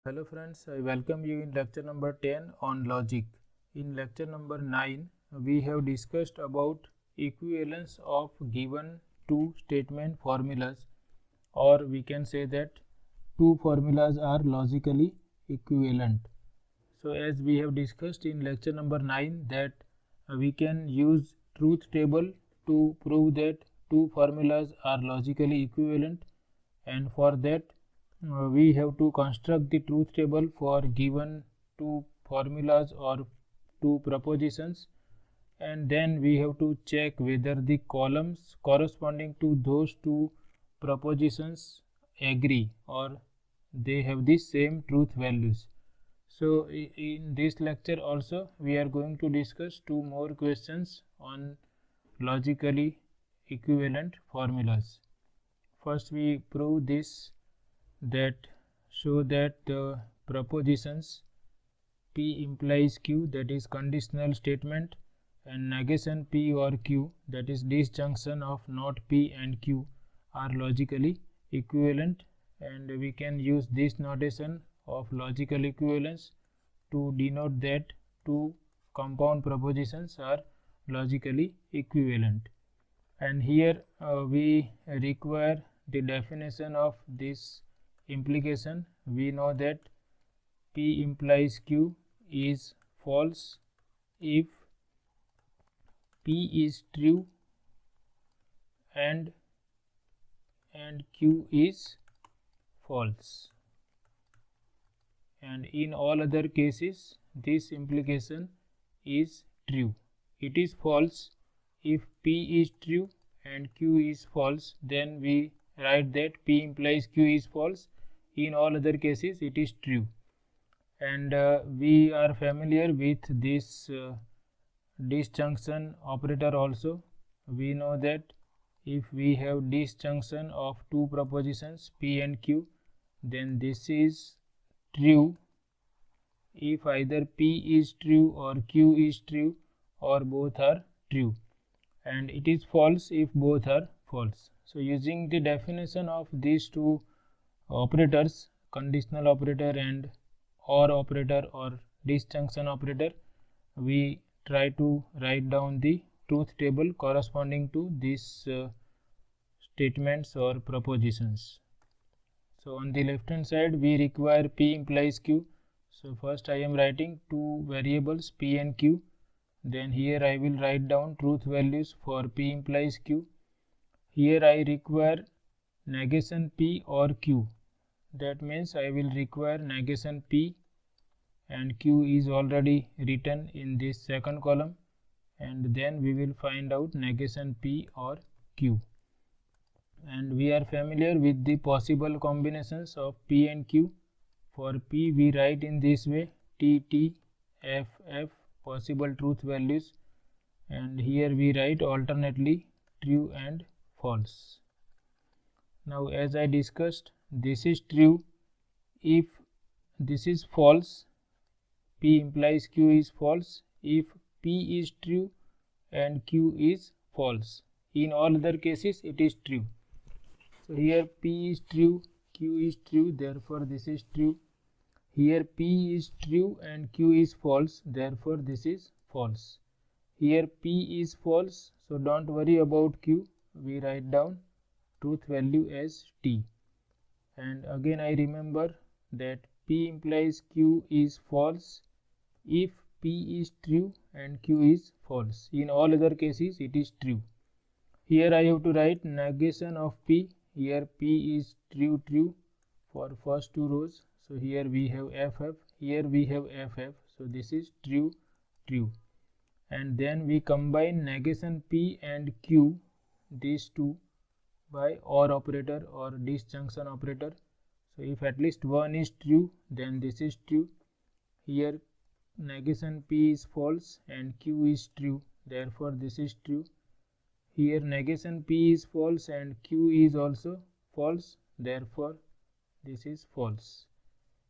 Hello friends, I welcome you in lecture number 10 on logic. In lecture number 9, we have discussed about equivalence of given two statement formulas, or we can say that two formulas are logically equivalent. So as we have discussed in lecture number 9 that we can use truth table to prove that two formulas are logically equivalent, and for that we have to construct the truth table for given two formulas or two propositions, and then we have to check whether the columns corresponding to those two propositions agree or they have the same truth values. So in this lecture also we are going to discuss two more questions on logically equivalent formulas. First we prove this, that show that the propositions P implies Q, that is conditional statement, and negation P or Q, that is disjunction of not P and Q, are logically equivalent, and we can use this notation of logical equivalence to denote that two compound propositions are logically equivalent. And here we require the definition of this implication. We know that P implies Q is false if P is true and Q is false, and in all other cases this implication is true. It is false if P is true and Q is false, then we write that P implies Q is false. In all other cases it is true, and we are familiar with this disjunction operator also. We know that if we have disjunction of two propositions P and Q, then this is true if either P is true or Q is true or both are true, and it is false if both are false. So using the definition of these two operators, conditional operator and or operator or disjunction operator, we try to write down the truth table corresponding to these statements or propositions. So on the left hand side we require P implies Q. So first I am writing two variables P and Q. Then here I will write down truth values for P implies Q. Here I require negation P or Q. That means I will require negation P, and Q is already written in this second column, and then we will find out negation P or Q. And we are familiar with the possible combinations of P and Q. For P we write in this way: T, T, F, F, possible truth values, and here we write alternately true and false. Now as I discussed, this is true if this is false, P implies Q is false if P is true and Q is false. In all other cases it is true. So here P is true, Q is true, therefore this is true. Here P is true and Q is false, therefore this is false. Here P is false, so don't worry about Q, we write down truth value as T. And again I remember that P implies Q is false if P is true and Q is false. In all other cases it is true. Here I have to write negation of P. Here P is true, true for first two rows. So here we have FF, here we have FF. So this is true, true. And then we combine negation P and Q, these two, by OR operator or disjunction operator. So if at least one is true, then this is true. Here negation P is false and Q is true, therefore this is true. Here negation P is false and Q is also false, therefore this is false.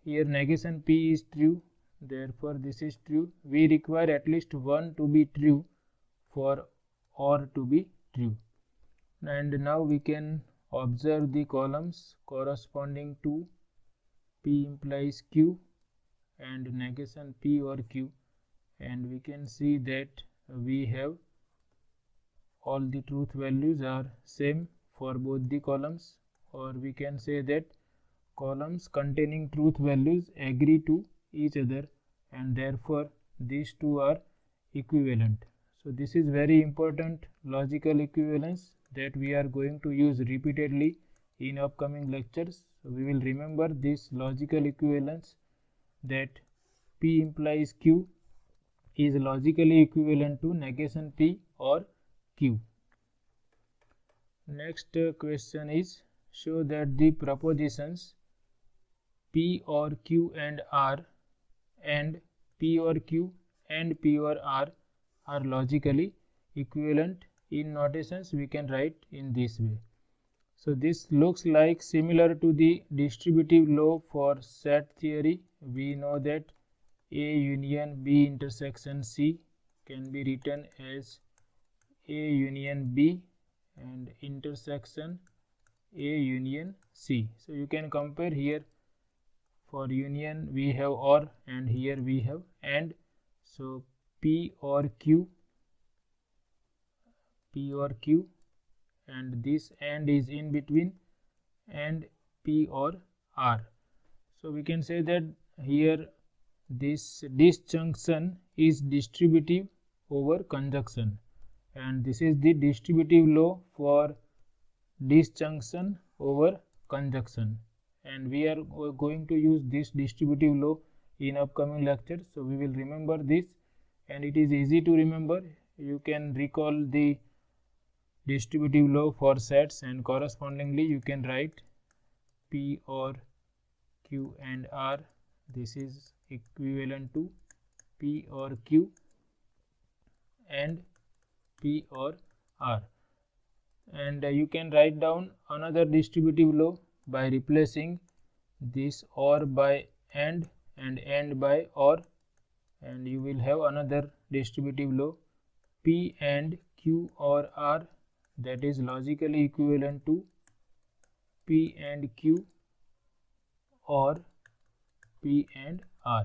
Here negation P is true, therefore this is true. We require at least one to be true for OR to be true. And now we can observe the columns corresponding to P implies Q and negation P or Q, and we can see that we have all the truth values are same for both the columns, or we can say that columns containing truth values agree to each other, and therefore these two are equivalent. So this is very important logical equivalence that we are going to use repeatedly in upcoming lectures. So we will remember this logical equivalence, that P implies Q is logically equivalent to negation P or Q. Next question is, show that the propositions P or Q and R and P or Q and P or R are logically equivalent. In notations we can write in this way. So this looks like similar to the distributive law for set theory. We know that A union B intersection C can be written as A union B and intersection A union C. So you can compare here. For union we have OR and here we have AND. So P or Q and this AND is in between, and P or R. So we can say that here this disjunction is distributive over conjunction, and this is the distributive law for disjunction over conjunction, and we are going to use this distributive law in upcoming lectures. So we will remember this, and it is easy to remember. You can recall the distributive law for sets, and correspondingly you can write P or Q and R. This is equivalent to P or Q and P or R. And you can write down another distributive law by replacing this OR by AND and AND by OR, and you will have another distributive law, P and Q or R, that is logically equivalent to P and Q or P and R.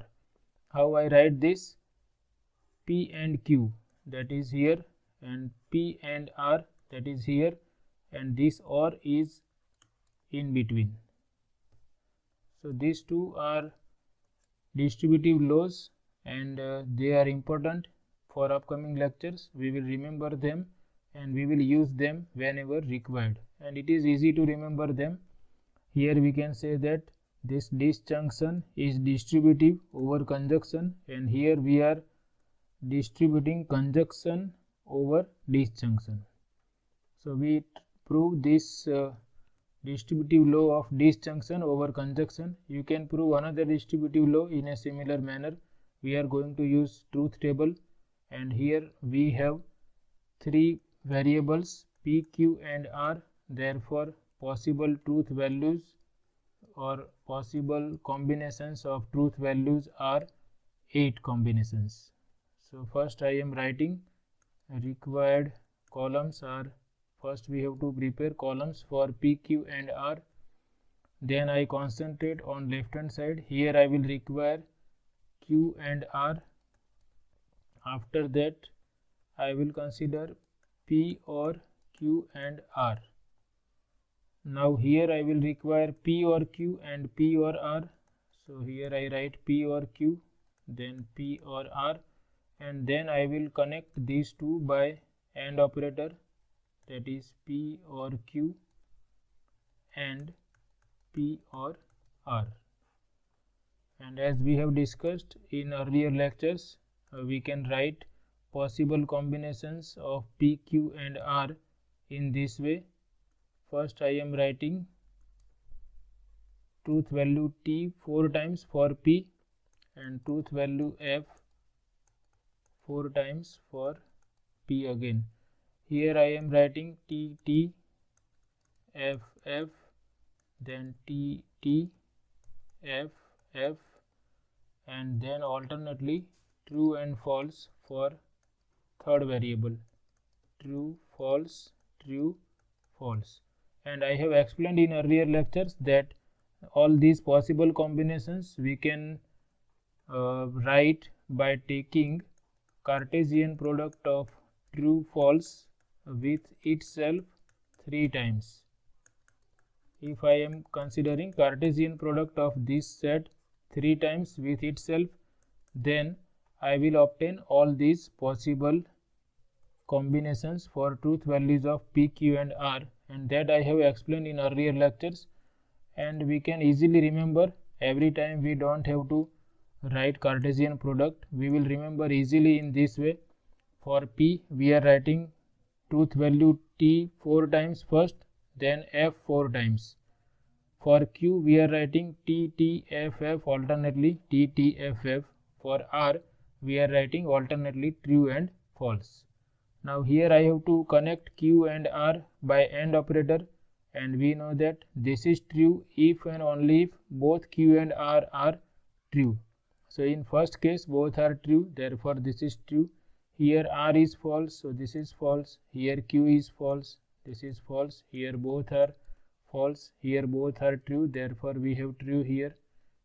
How I write this? P and Q, that is here, and P and R, that is here, and this OR is in between. So these two are distributive laws, and they are important for upcoming lectures. We will remember them and we will use them whenever required, and it is easy to remember them. Here we can say that this disjunction is distributive over conjunction, and here we are distributing conjunction over disjunction. So we prove this distributive law of disjunction over conjunction. You can prove another distributive law in a similar manner. We are going to use truth table, and here we have three variables P, Q and R. Therefore possible truth values or possible combinations of truth values are 8 combinations. So first I am writing required columns are, first we have to prepare columns for P, Q and R. Then I concentrate on left hand side. Here I will require Q and R. After that I will consider P or Q and R. Now here I will require P or Q and P or R. So here I write P or Q, then P or R, and then I will connect these two by AND operator, that is P or Q and P or R. And as we have discussed in earlier lectures, we can write possible combinations of P, Q and R in this way. First I am writing truth value T 4 times for P and truth value F 4 times for P again. Here I am writing T, T, F, F, then T, T, F, F, and then alternately true and false for third variable, true, false, true, false. And I have explained in earlier lectures that all these possible combinations we can write by taking Cartesian product of true false with itself 3 times. If I am considering Cartesian product of this set 3 times with itself, then I will obtain all these possible combinations for truth values of P, Q and R, and that I have explained in earlier lectures, and we can easily remember every time. We don't have to write Cartesian product, we will remember easily in this way. For P we are writing truth value T 4 times first, then F 4 times. For Q we are writing T, T, F, F alternately, T, T, F, F. For R we are writing alternately true and false. Now here I have to connect Q and R by AND operator, and we know that this is true if and only if both Q and R are true. So in first case both are true, therefore this is true. Here R is false, so this is false. Here Q is false, this is false. Here both are false, here both are true, therefore we have true here.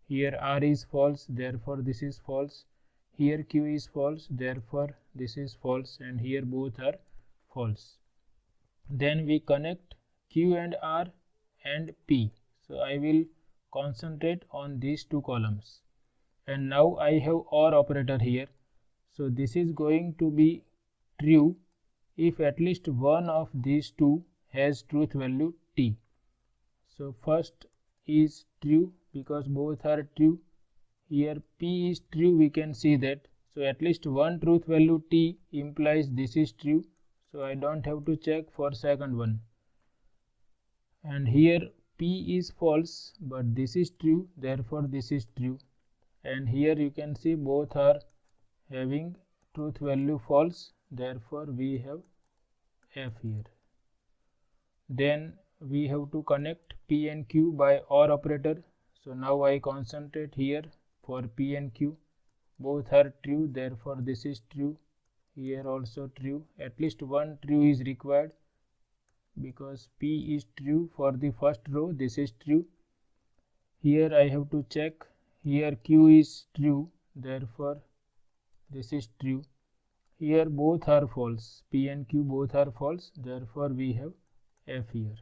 Here R is false, therefore this is false. Here Q is false, therefore this is false, and here both are false. Then we connect Q and R and P. So I will concentrate on these two columns. And now I have OR operator here. So this is going to be true if at least one of these two has truth value T. So first is true because both are true. Here P is true, we can see that. So at least one truth value T implies this is true. So I don't have to check for second one. And here P is false, but this is true, therefore this is true. And here you can see both are having truth value false, therefore we have F here. Then we have to connect P and Q by OR operator. So now I concentrate here for P and Q. Both are true, therefore this is true. Here also true. At least one true is required because P is true for the first row. This is true. Here I have to check. Here Q is true, therefore this is true. Here both are false. P and Q both are false, therefore we have F here.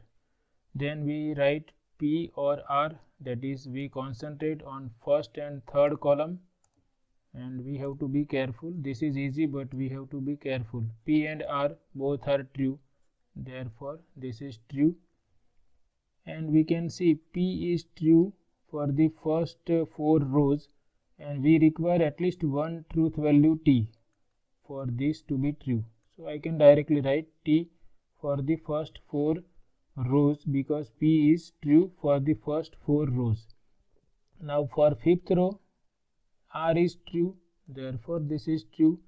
Then we write P or R, that is we concentrate on first and third column, and we have to be careful. This is easy, but we have to be careful. P and R both are true, therefore this is true. And we can see P is true for the first 4 rows, and we require at least one truth value T for this to be true. So I can directly write T for the first 4 rows because P is true for the first 4 rows. Now for fifth row, R is true, therefore this is true.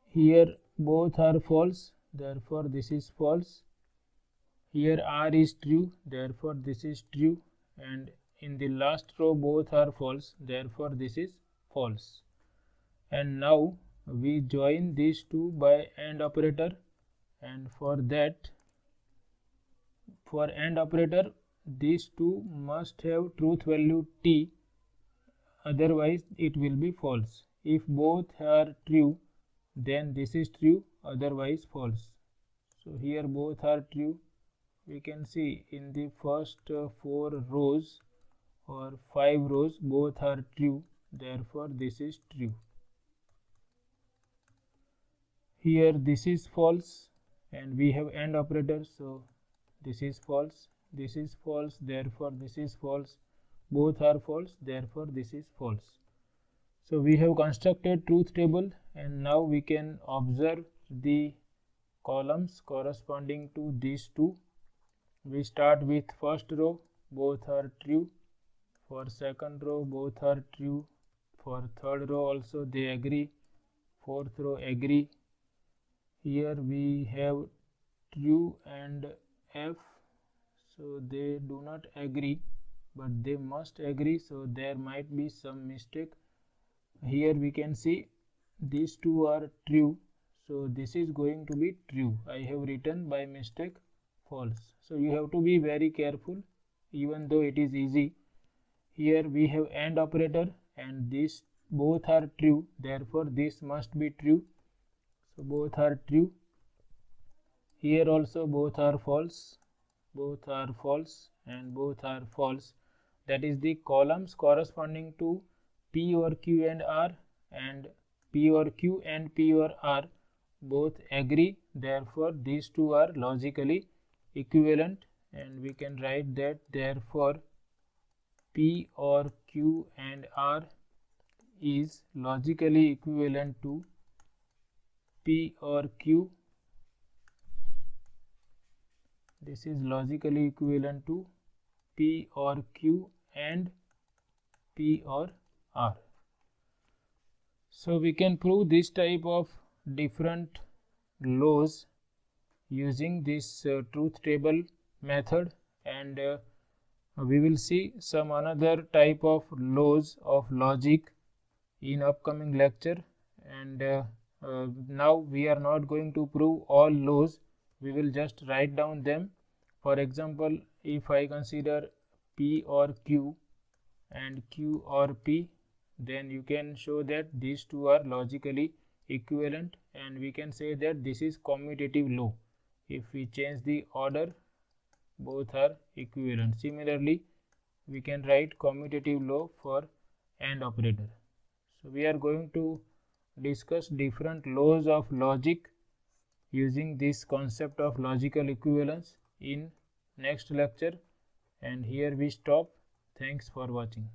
Here both are false, therefore this is false. Here R is true, therefore this is true, and in the last row both are false, therefore this is false. And now we join these two by AND operator, and for that, for AND operator, these two must have truth value T, otherwise it will be false. If both are true, then this is true, otherwise false. So here both are true. We can see in the first 4 rows or 5 rows both are true, therefore this is true. Here this is false, and we have AND operator, so this is false, therefore this is false. Both are false, therefore this is false. So we have constructed truth table, and now we can observe the columns corresponding to these two. We start with first row, both are true. For second row, both are true. For third row also they agree. Fourth row agree. Here we have true and F, so they do not agree, but they must agree, so there might be some mistake. Here we can see these two are true, so this is going to be true. I have written by mistake false. So you have to be very careful even though it is easy. Here we have AND operator and these both are true, therefore this must be true. So both are true. Here also both are false, and both are false. That is, the columns corresponding to P or Q and R and P or Q and P or R both agree, therefore these two are logically equivalent, and we can write that therefore P or Q and R is logically equivalent to P or Q. This is logically equivalent to P or Q and P or R. So we can prove this type of different laws using this truth table method, and we will see some another type of laws of logic in upcoming lecture. And now we are not going to prove all laws, we will just write down them. For example, if I consider P or Q and Q or P, then you can show that these two are logically equivalent, and we can say that this is commutative law. If we change the order, both are equivalent. Similarly, we can write commutative law for AND operator. So we are going to discuss different laws of logic using this concept of logical equivalence in next lecture, and here we stop. Thanks for watching.